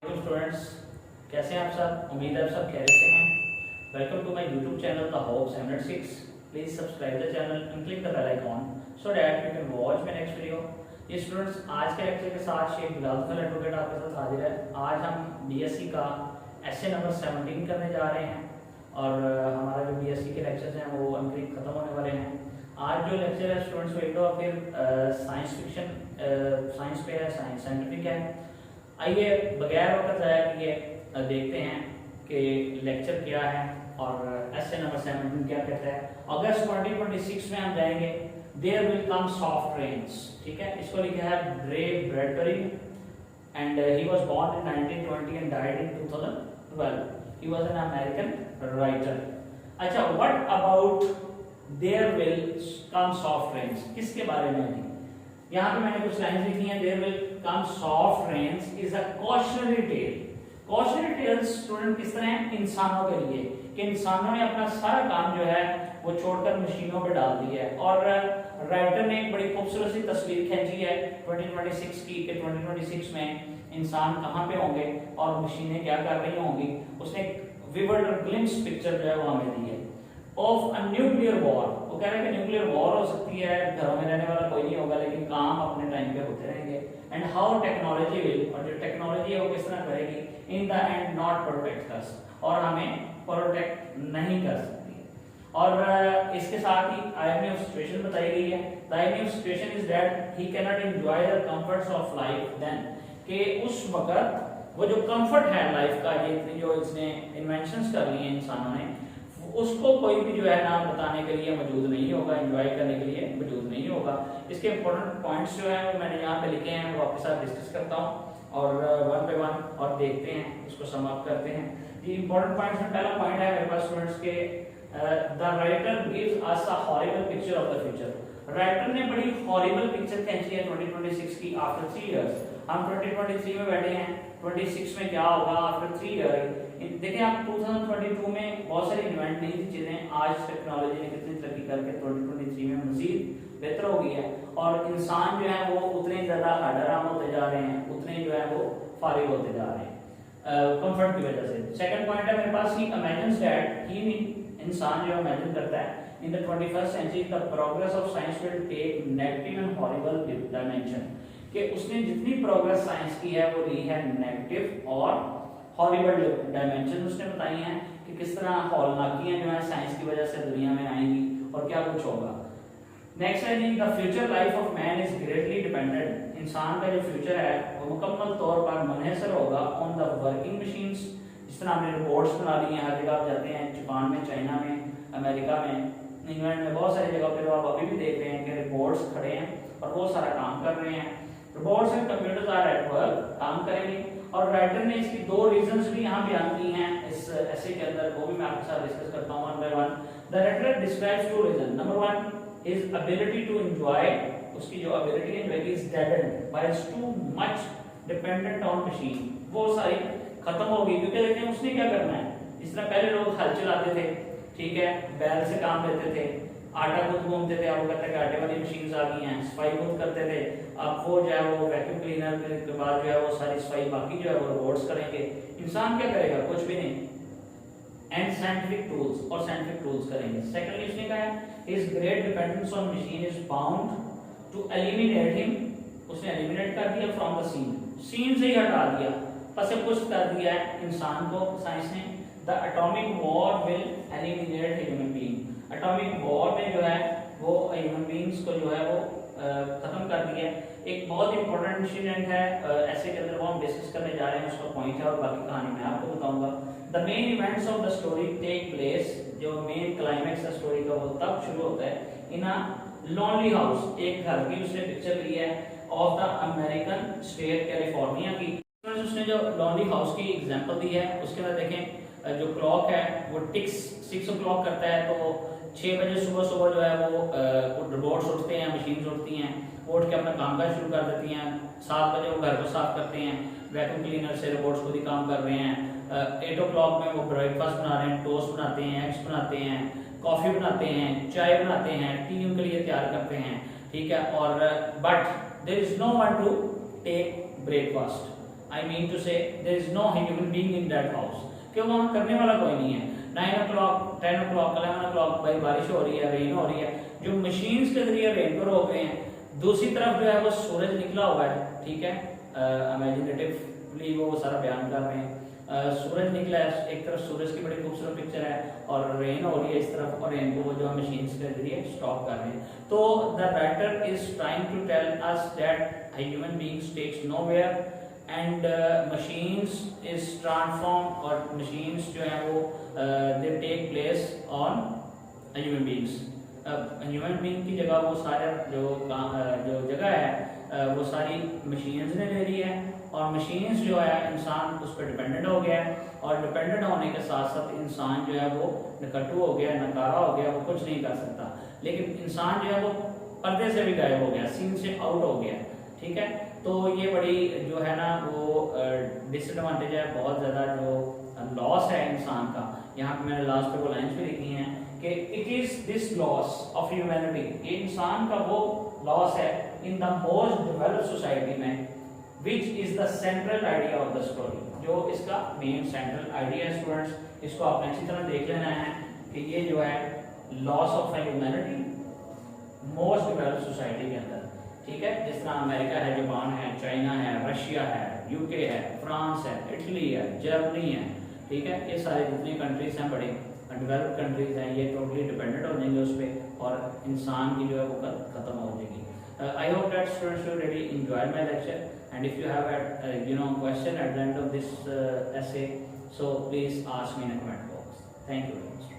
Students, कैसे हैं आप सब? उम्मीद है आप सब खैरियत से हैं। Welcome to my YouTube channel The Hope 706। Please subscribe the channel and click the bell icon so that you can watch my next video. ये स्टूडेंट्स, आज के लेक्चर के साथ शेख बिलाल खल एडवोकेट आपके साथ हाजिर है। आज हम बीएससी का एसए नंबर 17 करने जा रहे हैं और हमारा जो बीएससी के लेक्चर्स हैं वो अंकरीब खत्म होने वाले हैं। आज जो लेक्चर है स्टूडेंट्स, वो एक तो फिर साइंस फिक्शन साइंस पे है, साइंस साइंटिफिक है। आइए बगैर वक्त ज़ाया किए देखते हैं कि लेक्चर क्या है और एसए नंबर 17 क्या कहता है। अगस्त 2026 में हम जाएंगे। There will come soft rains, ठीक है। इसको लिखा है Ray Bradbury and he was born in 1920 and died in 2012। He was an American writer. अच्छा, what about there will come soft rains, किसके बारे में है? यहाँ पे मैंने कुछ लाइन्स लिखी हैं। There will come soft rains is a cautionary tale. Cautionary tale student किस तरह है? इंसानों के लिए, कि इंसानों ने अपना सारा काम जो है वो छोड़कर मशीनों पे डाल दिया है। और राइटर ने एक बड़ी खूबसूरत सी तस्वीर खींची है 2026 की, कि 2026 में इंसान कहाँ पे होंगे और मशीनें क्या कर रही होंगी। उसने एक विवर्ड ग्लिम्स पिक्चर जो है वो हमें दी है ऑफ अ न्यूक्लियर वॉर। वो कह रहे हैं कि न्यूक्लियर वॉर हो सकती है, घरों में रहने वाला कोई नहीं होगा, लेकिन काम अपने टाइम पे होते रहेंगे। एंड हाउ टेक्नोलॉजी विल, और जो टेक्नोलॉजी है वो किस तरह करेगी in the end not protect us, और हमें प्रोटेक्ट नहीं कर सकती। और इसके साथ ही आयरनी ऑफ सिचुएशन बताई गई है। The irony of situation is that he can not enjoy the comforts of life then, कि उस वक्त वो जो कंफर्ट है लाइफ का, ये जो इसने इन्वेंशंस कर ली हैं इंसानों ने, उसको कोई भी जो है ना बताने के लिए मौजूद नहीं होगा, एंजॉय करने के लिए मौजूद नहीं होगा। इसके इंपॉर्टेंट पॉइंट्स जो है मैंने यहाँ पे लिखे हैं, वो आपके साथ डिस्कस करता हूँ और वन बाय वन और देखते हैं, उसको समाप्त करते हैं। ये इंपॉर्टेंट पॉइंट्स में पहला पॉइंट है मेरे पास स्टूडेंट्स के, the writer gives us a horrible picture of the future. Writer ने बड़ी हॉरिबल पिक्चर खींची है 2026 की आफ्टर 3 इयर्स। हम 2023 में बैठे हैं, 26 में क्या होगा आफ्टर 3 ईयर। देखिए आप 2022 में बहुत सारी इन्वेंट नहीं थी चीजें, आज टेक्नोलॉजी ने कितनी तरक्की करके 2023 में मजीद बेहतर हो गई है और इंसान जो है वो उतने ज्यादा हडराम होते जा रहे हैं, उतने जो है वो फारिग होते जा रहे हैं कंफर्ट की वजह से। सेकंड पॉइंट है मेरे पास, ही इमेजिन्स दैट, ही इंसान जो इमेजिन करता है in the 21st century the progress of science will take negative and horrible dimension, कि उसने जितनी प्रोग्रेस साइंस की है वो ली है नेगेटिव और हॉरिबल डायमेंशन उसने बताई हैं, कि किस तरह हौलनाकियां जो है साइंस की वजह से दुनिया में आएंगी और क्या कुछ होगा। नेक्स्ट है जी, the future life of man is greatly dependent. इंसान का जो फ्यूचर है वो मुकम्मल तौर पर मुनहसर होगा ऑन द वर्किंग मशीन्स। जिस तरह हमने रोबोट्स बना ली हैं, हर जगह आप जाते हैं, जापान में, चाइना में, अमेरिका में, इंग्लैंड में, बहुत सारी जगह पर आप अभी भी देख रहे हैं कि रोबोट्स खड़े हैं और वो सारा काम कर रहे हैं। Robots and computers are at work, काम करेंगे। और राइटर ने इसकी दो रीजंस भी यहाँ बयान की हैं इस ऐसे के अंदर, वो भी मैं आपके साथ डिस्कस करता हूँ one by one. The writer describes two reason. Number one, his ability to enjoy, उसकी जो एबिलिटी है is deadened by too much dependent on machine, वो सारी खत्म हो गई। क्योंकि देखिए उसने क्या करना है, जिस तरह पहले लोग हल चलाते थे, ठीक है, बैल से काम लेते थे, आटा खुद घूमते थे, अब कहते हैं आटे वाली मशीन आ गई हैं, सफाई खुद करते थे। अब वो जो है वो वैक्यूम क्लीनर के बाद जो है वो सारी सफाई बाकी जो है वो रोबोट्स करेंगे। इंसान क्या करेगा? कुछ भी नहीं। एंड साइंटिफिक टूल्स, और साइंटिफिक टूल्स करेंगे। सेकंडली उसने कहा है his great dependence on machine is bound to eliminate him, उसने एलिमिनेट कर दिया फ्रॉम द सीन, सीन से ही हटा दिया, पसपुष्ट कर दिया है इंसान को साइंस ने। The atomic war will eliminate human being, atomic war में जो है वो ह्यूमन बीइंग्स को जो है वो खत्म कर दिया। एक बहुत इंपॉर्टेंट इंसिडेंट है ऐसे के अंदर, वो हम डिस्कस करने जा रहे हैं, उसका पॉइंट है और बाकी कहानी मैं आपको बताऊंगा। The main events of the story take place, जो मेन क्लाइमैक्स है स्टोरी का वो तब शुरू होता है इन अ लॉनली हाउस, एक घर की उसने पिक्चर ली है of the American state California की। उसने जो लॉनली हाउस की एग्जांपल दी है, उसके अंदर देखें जो क्लॉक है वो टिक्स 6 o'clock करता है, तो 6 बजे सुबह सुबह जो है वो रोबोट्स उठते हैं, मशीन्स उठती हैं, उठ के अपना काम काज शुरू कर देती हैं। 7 बजे वो घर को साफ करते हैं, वैक्यूम क्लीनर से रोबोट्स खुद ही काम कर रहे हैं। 8 o'clock में वो ब्रेकफास्ट बना रहे हैं, टोस्ट बनाते हैं, एग्स बनाते हैं, कॉफी बनाते हैं, चाय बनाते हैं, टी उनके लिए तैयार करते हैं, ठीक है। और but there is no one to take breakfast, I mean to say there is no human being in that house, क्यों वहाँ करने वाला कोई नहीं है। 9 o'clock, 10 o'clock, 11 o'clock भाई बारिश हो रही है, रेन हो रही है, जो मशीन्स के जरिए रेन को रोक रहे हैं। दूसरी तरफ जो है वो सूरज निकला हुआ है, ठीक है, इमेजिनेटिवली वो सारा बयान कर रहे हैं। सूरज निकला है, एक तरफ सूरज की बड़ी खूबसूरत पिक्चर है और रेन हो रही है इस तरफ, और रेन को जो है मशीन्स के जरिए स्टॉप कर रहे हैं। तो the writer is trying to tell us that human beings takes nowhere and machines is transform, और मशीन्स जो है वो they take place on human beings. Human being की जगह वो सारे जो जगह है वो सारी मशीन्स ने ले रही है, और मशीन्स जो है इंसान उस पर डिपेंडेंट हो गया है, और डिपेंडेंट होने के साथ साथ इंसान जो है वो निकट्टू हो गया, नकारा हो गया, वो कुछ नहीं कर सकता। लेकिन इंसान जो है वो पर्दे से भी गायब हो गया, सीन से आउट हो गया, ठीक है। तो ये बड़ी जो है ना वो डिसएडवांटेज है, बहुत ज़्यादा जो लॉस है इंसान का। यहाँ पे मैंने लास्ट पे वो लाइन्स भी लिखी हैं कि it is this loss of humanity, ये इंसान का वो लॉस है in the most developed society में, which is the central idea of the story, जो इसका मेन सेंट्रल आइडिया है। स्टूडेंट्स इसको आपने अच्छी तरह देख लेना है कि ये जो है loss of humanity most developed society के अंदर, ठीक है। जिस तरह अमेरिका है, जापान है, चाइना है, रशिया है, यूके है, फ्रांस है, इटली है, जर्मनी है, ठीक है, ये सारे जितनी कंट्रीज हैं बड़े डेवलप्ड कंट्रीज हैं, ये टोटली डिपेंडेंट हो जाएंगे उस पर, और इंसान की जो है वो खत्म हो जाएगी। I hope that students will really enjoy my lecture, and if you have a question at the end of this essay, so please ask me in the comment box. Thank you very much.